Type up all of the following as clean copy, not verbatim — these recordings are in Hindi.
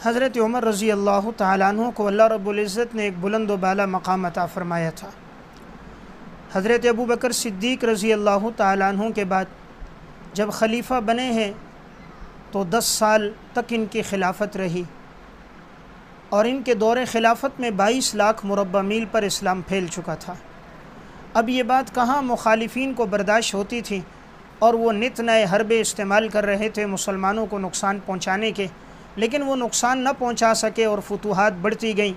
हज़रत उमर रज़ी अल्लाह तआला अन्हु को अल्लाह रब्बुल इज़्ज़त ने एक बुलंद व बाला मकाम अता फ़रमाया था। हज़रत अबू बकर सिद्दीक़ रज़ी अल्लाह तआला अन्हु के बाद जब खलीफ़ा बने हैं तो 10 साल तक इनकी खिलाफत रही और इनके दौरे खिलाफत में 22 लाख मुरब्बा मील पर इस्लाम फैल चुका था। अब ये बात कहाँ मुखालिफिन को बर्दाश्त होती थी और वो नित नए हरबे इस्तेमाल कर रहे थे मुसलमानों को नुकसान पहुँचाने के, लेकिन वो नुकसान न पहुँचा सके और फुतूहात बढ़ती गईं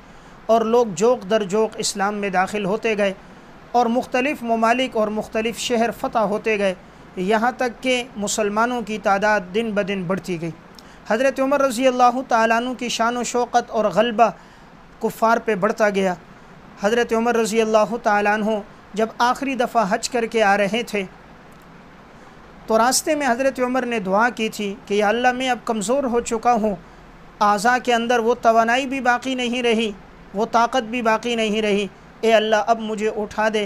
और लोग जोक दर जोक इस्लाम में दाखिल होते गए और मुख्तलिफ़ ममालिक और मुख्तलिफ़ शहर फ़तह होते गए, यहाँ तक कि मुसलमानों की तादाद दिन ब दिन बढ़ती गई। हज़रत उमर रज़ी अल्लाह तआला अन्हु की शान व शौक़त और गलबा कुफ़ार पे बढ़ता गया। हज़रत उमर रज़ी अल्लाह तआला अन्हु जब आखिरी दफ़ा हज करके आ रहे थे तो रास्ते में हज़रत उमर ने दुआ की थी कि या अल्लाह मैं अब कमज़ोर हो चुका हूँ, आज़ा के अंदर वो तवानाई भी बाकी नहीं रही, वो ताकत भी बाकी नहीं रही, ए अल्लाह अब मुझे उठा दे।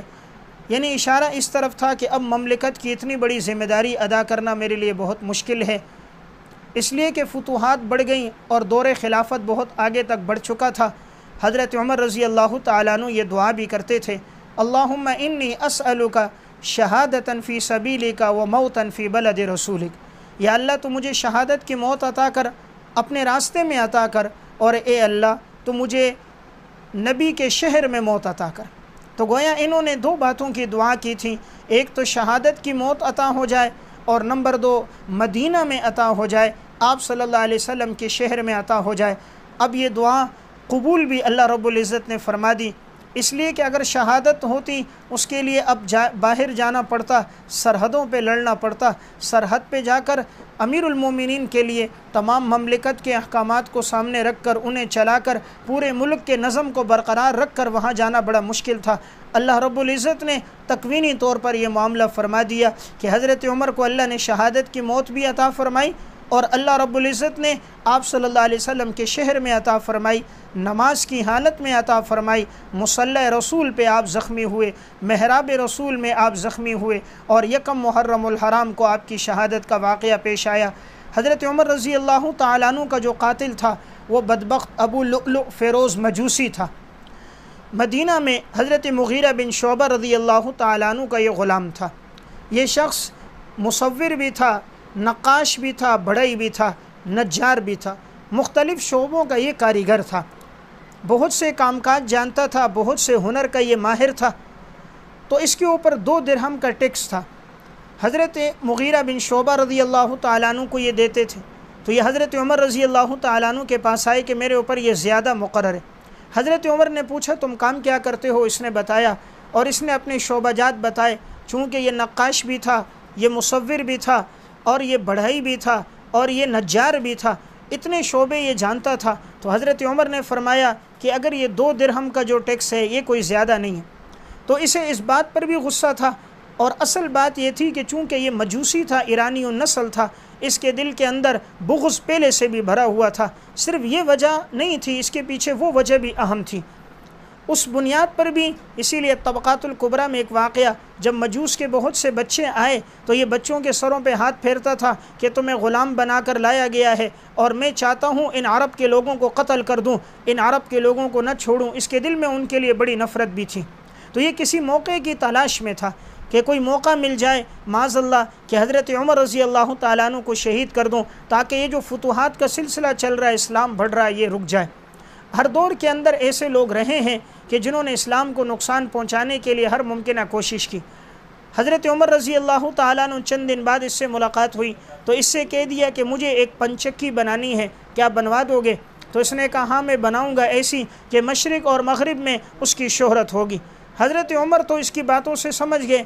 यानी इशारा इस तरफ था कि अब ममलिकत की इतनी बड़ी ज़िम्मेदारी अदा करना मेरे लिए बहुत मुश्किल है, इसलिए कि फुतूहात बढ़ गईं और दौरे खिलाफत बहुत आगे तक बढ़ चुका था। हज़रत उमर रज़ी अल्लाह तआला अन्हु ये दुआ भी करते थे, अल्लाहुम्मा इन्नी अस्अलुका शहादतन फ़ी सबीलिका व मौतन फ़ी बलद रसूलिक। या अल्लाह तो मुझे शहादत की मौत अता कर, अपने रास्ते में अता कर, और ए अल्लाह तो मुझे नबी के शहर में मौत अता कर। तो गोया इन्होंने 2 बातों की दुआ की थी, एक तो शहादत की मौत अता हो जाए और नंबर 2 मदीना में अता हो जाए, आप सल्लल्लाहु अलैहि वसल्लम के शहर में अता हो जाए। अब ये दुआ कबूल भी अल्लाह रब्बुल इज़्ज़त ने फ़रमा दी, इसलिए कि अगर शहादत होती उसके लिए अब बाहर जाना पड़ता, सरहदों पे लड़ना पड़ता, सरहद पे जाकर अमीरुल मोमिनीन के लिए तमाम ममलिकत के अहकामात को सामने रख कर उन्हें चलाकर पूरे मुल्क के नज़म को बरकरार रख कर वहाँ जाना बड़ा मुश्किल था। अल्लाह रब्बुल इज़्ज़त ने तकवीनी तौर पर यह मामला फ़रमा दिया कि हज़रत उमर को अल्लाह ने शहादत की मौत भी अता फ़रमाई और अल्लाह रब्बुल इज़्ज़त ने आप सल्लल्लाहु अलैहि वसल्लम के शहर में अता फ़रमाई, नमाज की हालत में अता फ़रमाई, मुसल्ला रसूल पे आप ज़ख्मी हुए, महराब रसूल में आप ज़ख्मी हुए और यकम मुहर्रमुल हराम को आपकी शहादत का वाक़या पेश आया। हज़रत उमर रज़ी अल्लाह तआला अन्हु का जो कातिल था वो बदबख्त अबू लुअलुअ फ़िरोज़ मजूसी था। मदीना में हज़रत मुग़ीरा बिन शुअबा रज़ी अल्लाह तआला अन्हु का ये ग़ुलाम था। ये शख्स मुसव्विर भी था, नक्काश भी था, बढ़ई भी था, नज्जार भी था, मुख्तलिफ़ शोबों का ये कारीगर था, बहुत से कामकाज जानता था, बहुत से हुनर का ये माहिर था। तो इसके ऊपर 2 दिरहम का टैक्स था। हज़रत मुग़ीरा बिन शुअबा रज़ी अल्लाह तआला अन्हु को ये देते थे, तो ये हज़रत उमर रज़ी अल्लाह तआला अन्हु के पास आए कि मेरे ऊपर ये ज़्यादा मुक़र्रर है। हज़रत उमर ने पूछा तुम काम क्या करते हो? इसने बताया और इसने अपने शोबाजात बताए। चूँकि ये नक्काश भी था, ये मुसव्विर भी था और ये बढ़ई भी था और ये नज्जार भी था, इतने शोबे ये जानता था। तो हज़रत उमर ने फ़रमाया कि अगर ये 2 दिरहम का जो टैक्स है ये कोई ज़्यादा नहीं है। तो इसे इस बात पर भी गुस्सा था और असल बात ये थी कि चूँकि ये मजूसी था, ईरानी नस्ल था, इसके दिल के अंदर बुग़्ज़ पहले से भी भरा हुआ था। सिर्फ ये वजह नहीं थी, इसके पीछे वो वजह भी अहम थी। उस बुनियाद पर भी इसीलिए तबक़ातुल कुबरा में एक वाक़या, जब मजूस के बहुत से बच्चे आए तो ये बच्चों के सरों पे हाथ फेरता था कि तुम्हें ग़ुलाम बना कर लाया गया है और मैं चाहता हूँ इन अरब के लोगों को कत्ल कर दूँ, इन अरब के लोगों को न छोड़ूँ। इसके दिल में उनके लिए बड़ी नफ़रत भी थी। तो ये किसी मौके की तलाश में था कि कोई मौका मिल जाए माज़अल्लाह कि हज़रत उमर रज़ी अल्लाह तआला अन्हु को शहीद कर दूँ, ताकि ये जो फुतूहात का सिलसिला चल रहा है, इस्लाम बढ़ रहा है, ये रुक जाए। हर दौर के अंदर ऐसे लोग रहे हैं कि जिन्होंने इस्लाम को नुकसान पहुँचाने के लिए हर मुमकिन कोशिश की। हज़रत उमर रज़ी अल्लाह तआला अन्हु चंद दिन बाद इससे मुलाकात हुई तो इससे कह दिया कि मुझे एक पंचक्की बनानी है, क्या बनवा दोगे? तो इसने कहा हाँ मैं बनाऊँगा, ऐसी कि मशरिक़ और मग़रिब में उसकी शोहरत होगी। हज़रत उमर तो इसकी बातों से समझ गए,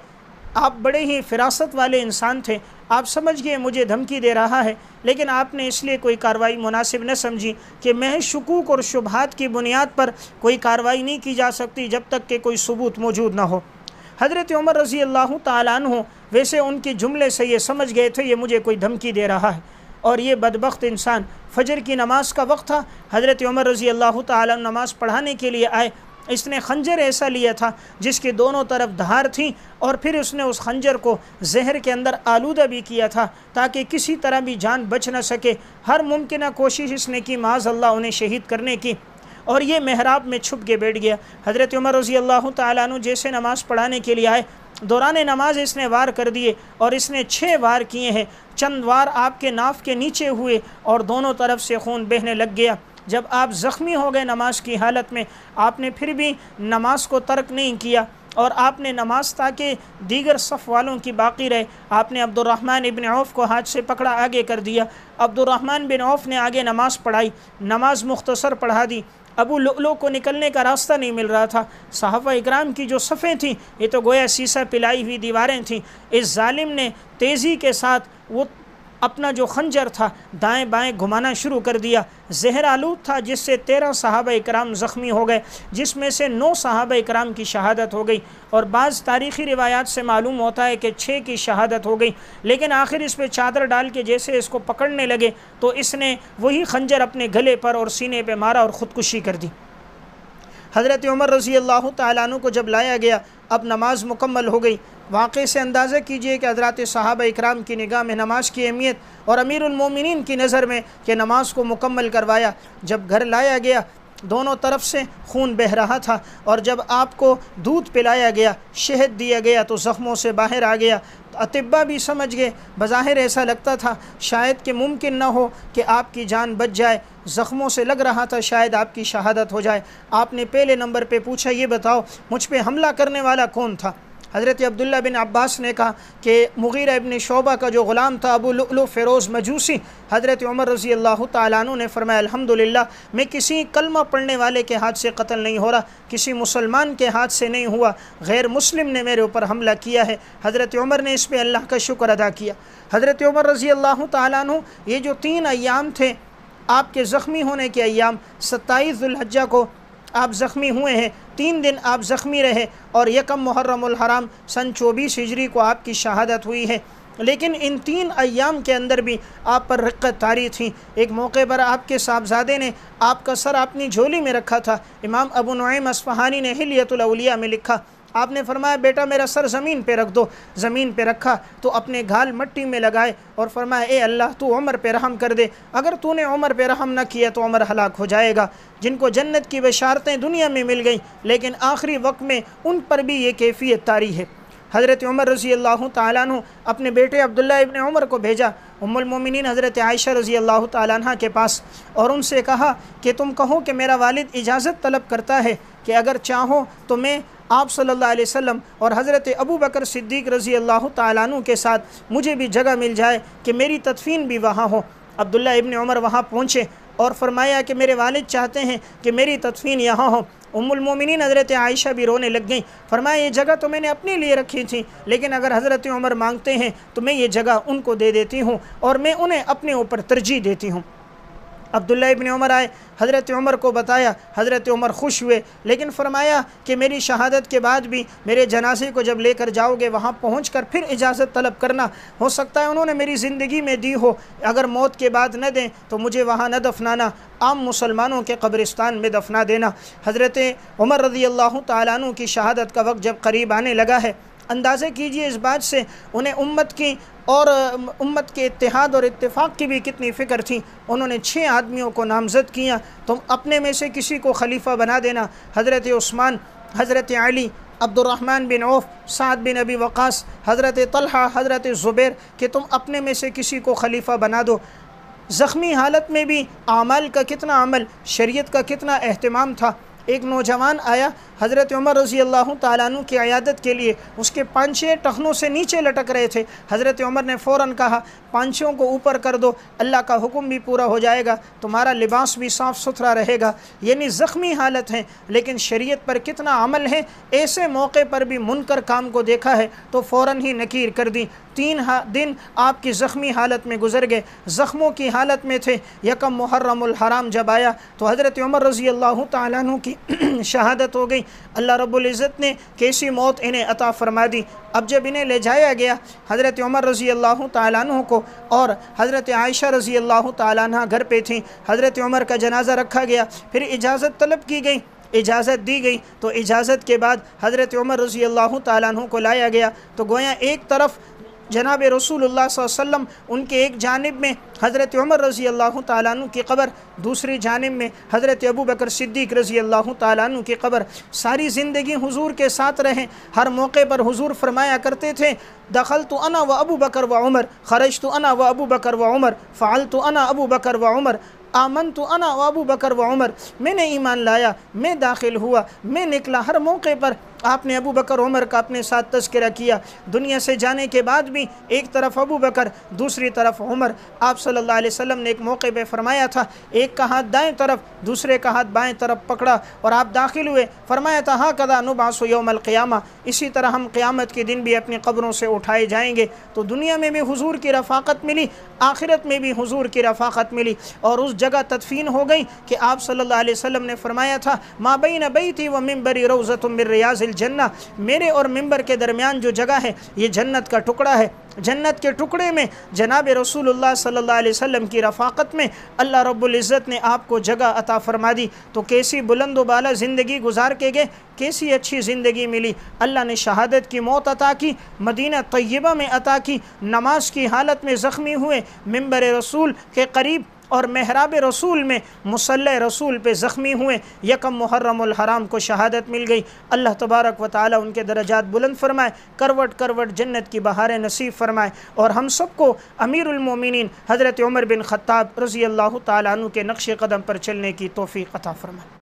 आप बड़े ही फ़िरासत वाले इंसान थे, आप समझ गए मुझे धमकी दे रहा है, लेकिन आपने इसलिए कोई कार्रवाई मुनासिब न समझी कि महज शुकूक और शुबहात की बुनियाद पर कोई कार्रवाई नहीं की जा सकती जब तक कि कोई सबूत मौजूद ना हो। हज़रत उमर रज़ी अल्लाह तआला अन्हु वैसे उनके जुमले से ये समझ गए थे ये मुझे कोई धमकी दे रहा है। और ये बदबख्त इंसान, फ़जर की नमाज़ का वक्त था, हज़रत उमर रज़ी अल्लाह तआला अन्हु नमाज़ पढ़ाने के लिए आए इसने खंजर ऐसा लिया था जिसकी दोनों तरफ धार थी, और फिर उसने उस खंजर को जहर के अंदर आलूदा भी किया था ताकि किसी तरह भी जान बच न सके। हर मुमकिन कोशिश इसने की माज़अल्लाह उन्हें शहीद करने की, और ये महराब में छुप के बैठ गया। हज़रत उमर रज़ी अल्लाह तआला अन्हु जैसे नमाज़ पढ़ाने के लिए आए, दौरान नमाज इसने वार कर दिए, और इसने 6 वार किए हैं। चंद वार आपके नाफ के नीचे हुए और दोनों तरफ से खून बहने लग गया। जब आप ज़ख्मी हो गए नमाज की हालत में, आपने फिर भी नमाज को तर्क नहीं किया, और आपने नमाज ताकि दीगर सफ़ वालों की बाकी रहे, आपने अब्दुर्रहमान इब्न औफ़ को हाथ से पकड़ा आगे कर दिया। अब्दुर्रहमान बिन औफ़ ने आगे नमाज़ पढ़ाई, नमाज मुख्तसर पढ़ा दी। अबू लुअलुअ को निकलने का रास्ता नहीं मिल रहा था। सहाबा इकराम की जो सफ़ें थीं ये तो गोया शीशा पिलाई हुई दीवारें थीं। इस जालिम ने तेज़ी के साथ वो अपना जो खंजर था दाएं बाएं घुमाना शुरू कर दिया। जहर आलूद था जिससे 13 सहाबा इकराम ज़ख्मी हो गए, जिसमें से 9 सहाबा इकराम की शहादत हो गई, और बाज़ तारीख़ी रिवायात से मालूम होता है कि 6 की शहादत हो गई। लेकिन आखिर इस पर चादर डाल के जैसे इसको पकड़ने लगे तो इसने वही खंजर अपने गले पर और सीने पर मारा और ख़ुदकुशी कर दी। हज़रत उमर रज़ी अल्लाह तआला अन्हु को जब लाया गया, अब नमाज मुकम्मल हो गई। वाक़े से अंदाज़ा कीजिए कि हज़रात सहाबा इकराम की निगाह में नमाज की अहमियत और अमीरुल मोमिनीन की नज़र में कि नमाज को मुकम्मल करवाया। जब घर लाया गया दोनों तरफ से खून बह रहा था, और जब आपको दूध पिलाया गया, शहद दिया गया तो ज़ख्मों से बाहर आ गया। अतिब्बा भी समझ गए, बज़ाहिर ऐसा लगता था शायद कि मुमकिन न हो कि आपकी जान बच जाए, ज़ख्मों से लग रहा था शायद आपकी शहादत हो जाए। आपने पहले नंबर पे पूछा, ये बताओ मुझ पे हमला करने वाला कौन था? हज़रत अब्दुल्ला बिन अब्बास ने कहा कि मुगीरा इब्न शोबा का जो ग़ुलाम था अबू लुअलुअ फ़िरोज़ मजूसी। हज़रत उमर रज़ी अल्लाह तआला अन्हु ने फरमाया, अल्हम्दुलिल्लाह, मैं किसी कलमा पढ़ने वाले के हाथ से कत्ल नहीं हो रहा, किसी मुसलमान के हाथ से नहीं हुआ, गैर मुस्लिम ने मेरे ऊपर हमला किया है। हज़रत उमर ने इस पर अल्लाह का शुक्र अदा किया। हज़रत उमर रज़ी अल्लाह तआला अन्हु ये जो 3 अय्याम थे आपके ज़ख्मी होने के अय्याम, 27 ज़ुल्हज्जा को आप ज़ख्मी हुए हैं, 3 दिन आप ज़ख्मी रहे, और यकम मुहर्रमुल हराम सन 24 हिजरी को आपकी शहादत हुई है। लेकिन इन 3 अय्याम के अंदर भी आप पर रिक्कत तारी थी। एक मौके पर आपके साहबजादे ने आपका सर अपनी झोली में रखा था। इमाम अबू नुईम अस्फ़हानी ने हिलियतुल औलिया में लिखा, आपने फरमाया बेटा मेरा सर ज़मीन पे रख दो। ज़मीन पे रखा तो अपने घाल मट्टी में लगाए और फरमाया, ए अल्लाह तू उमर पे रहम कर दे, अगर तूने उमर पे रहम न किया तो उमर हलाक हो जाएगा। जिनको जन्नत की बशारतें दुनिया में मिल गई, लेकिन आखिरी वक्त में उन पर भी ये कैफियत तारी है। हज़रत उमर रज़ी अल्लाह तआला अन्हु अपने बेटे अब्दुल्ला इब्न उमर को भेजा उम्मुल मोमिनीन हज़रत आयशा रज़ी अल्लाह तआला अन्हा के पास, और उनसे कहा कि तुम कहो कि मेरा वालिद इजाज़त तलब करता है कि अगर चाहो तो मैं आप सल्लल्लाहु अलैहि वसल्लम और हज़रत अबू बकर सिद्दीक़ रज़ी अल्लाह तआला अन्हु के साथ मुझे भी जगह मिल जाए कि मेरी तदफीन भी वहाँ हो। अब्दुल्ला इब्न उमर वहाँ पहुँचे और फरमाया कि मेरे वालिद चाहते हैं कि मेरी तदफीन यहाँ हो। उम्मुल मोमिनीन हज़रत आयशा भी रोने लग गई। फरमाया, ये जगह तो मैंने अपने लिए रखी थी, लेकिन अगर हज़रत उमर मांगते हैं तो मैं ये जगह उनको दे देती हूँ और मैं उन्हें अपने ऊपर तरजीह देती हूँ। अब्दुल्ला इब्न उमर आए, हज़रत उमर को बताया, हज़रत उमर खुश हुए, लेकिन फरमाया कि मेरी शहादत के बाद भी मेरे जनाजे को जब लेकर जाओगे वहाँ पहुँचकर फिर इजाज़त तलब करना, हो सकता है उन्होंने मेरी ज़िंदगी में दी हो, अगर मौत के बाद न दें तो मुझे वहाँ न दफनाना, आम मुसलमानों के कब्रिस्तान में दफना देना। हज़रत उमर रज़ी अल्लाह तआला अन्हु की शहादत का वक्त जब करीब आने लगा है, अंदाज़े कीजिए इस बात से उन्हें उम्मत की और उम्मत के इत्तेहाद और इत्तेफाक की भी कितनी फ़िक्र थी। उन्होंने 6 आदमियों को नामज़द किया, तुम अपने में से किसी को खलीफा बना देना। हज़रत उस्मान, हज़रत अली, अब्दुर्रहमान बिन औफ़, साद बिन अबी वक़ास, हज़रत तलहा, हज़रत ज़ुबैर कि तुम अपने में से किसी को खलीफा बना दो। ज़ख्मी हालत में भी आमाल का कितना अमल, शरीयत का कितना एहतमाम था। एक नौजवान आया हज़रत उमर रज़ी अल्लाह तआला अन्हु की अयादत के लिए, उसके पांचे टखनों से नीचे लटक रहे थे। हज़रत उमर ने फ़ौरन कहा, पांचों को ऊपर कर दो, अल्लाह का हुक्म भी पूरा हो जाएगा, तुम्हारा लिबास भी साफ़ सुथरा रहेगा। यानी ज़ख्मी हालत है लेकिन शरीयत पर कितना अमल है। ऐसे मौके पर भी मुनकर काम को देखा है तो फ़ौरन ही नकीर कर दी। 3 दिन आपकी ज़ख्मी हालत में गुजर गए, ज़ख्मों की हालत में थे। यकम मुहर्रमुल हराम जब आया तो हज़रत उमर रज़ी अल्लाह तआला अन्हु की शहादत हो गई। अल्लाह रब्बुल इज़्ज़त ने कैसी मौत इन्हें अता फ़रमा दी। अब जब इन्हें ले जाया गया हज़रत उमर रज़ी अल्लाह तआला अन्हु को, और हज़रत आयशा रज़ी अल्लाह तआला अन्हा घर पे थी, हज़रत उमर का जनाज़ा रखा गया, फिर इजाज़त तलब की गई। इजाज़त दी गई तो इजाज़त के बाद हज़रत उमर रज़ी अल्लाह ताला अन्हु को लाया गया। तो गोया एक तरफ जनाब रसूलुल्लाह सल्लल्लाहु अलैहि वसल्लम उनके एक जानिब में हज़रत उमर रज़ी अल्लाह ताला अन्हु की क़ब्र, दूसरी जानिब में हज़रत अबू बकर सिद्दीक़ रज़ी अल्लाह ताला अन्हु की क़ब्र। सारी ज़िंदगी हुज़ूर के साथ रहें। हर मौके पर हुज़ूर फरमाया करते थे, दखलतु अना व अबू बकर व उमर, खरजतु अना व अबू बकर व उमर, फ़अलतु अना अबू बकर व उमर, आमनतु अना व अबू बकर व उमर। मैंने ईमान लाया, मैं दाखिल हुआ, मैं निकला। हर मौके पर आपने अबू बकर उमर का अपने साथ तज़किरा किया। दुनिया से जाने के बाद भी एक तरफ अबू बकर, दूसरी तरफ उमर। आप सल्लल्लाहु अलैहि वसल्लम ने एक मौके पे फरमाया था, एक का हाथ दाएं तरफ, दूसरे का हाथ बाएं तरफ पकड़ा और आप दाखिल हुए। फरमाया था, हाँ कदा नुबासु यौमल क़ियामा, इसी तरह हम क़यामत के दिन भी अपनी क़ब्रों से उठाए जाएंगे। तो दुनिया में भी हुज़ूर की रफ़ाक़त मिली, आखिरत में भी हुज़ूर की रफ़ाक़त मिली। और उस जगह तदफ़ीन हो गई कि आप सल्लल्लाहु अलैहि वसल्लम ने फरमाया था, मा बैन बैती व मिंबरी रौज़तुम मिन रियाज़िल जन्नह, मेरे और मिंबर के दरमियान जो जगह है ये जन्नत का टुकड़ा है। जन्नत के टुकड़े में जनाब रसूलुल्लाह सल्लल्लाहु अलैहि वसल्लम की रफ़ाक़त में अल्लाह रब्बुल इज़्ज़त ने आपको जगह अता फ़रमा दी। तो कैसी बुलंद व बाला ज़िंदगी गुजार के गए, कैसी अच्छी ज़िंदगी मिली। अल्लाह ने शहादत की मौत अता की, मदीना तय्यबा में अता की, नमाज की हालत में ज़ख्मी हुए, मिंबर रसूल के करीब और महराब रसूल में मुसल्ले रसूल पे ज़ख्मी हुए। यकम मुहर्रमुल हराम को शहादत मिल गई। अल्लाह तबारक व ताला उनके दरजात बुलंद फरमाए, करवट करवट जन्नत की बहारें नसीब फरमाए। और हम सबको अमीरुल मोमिनीन हज़रत उमर बिन ख़त्ताब रज़ी अल्लाह ताला अन्हु के नक्श कदम पर चलने की तौफ़ीक़ अता फरमाए।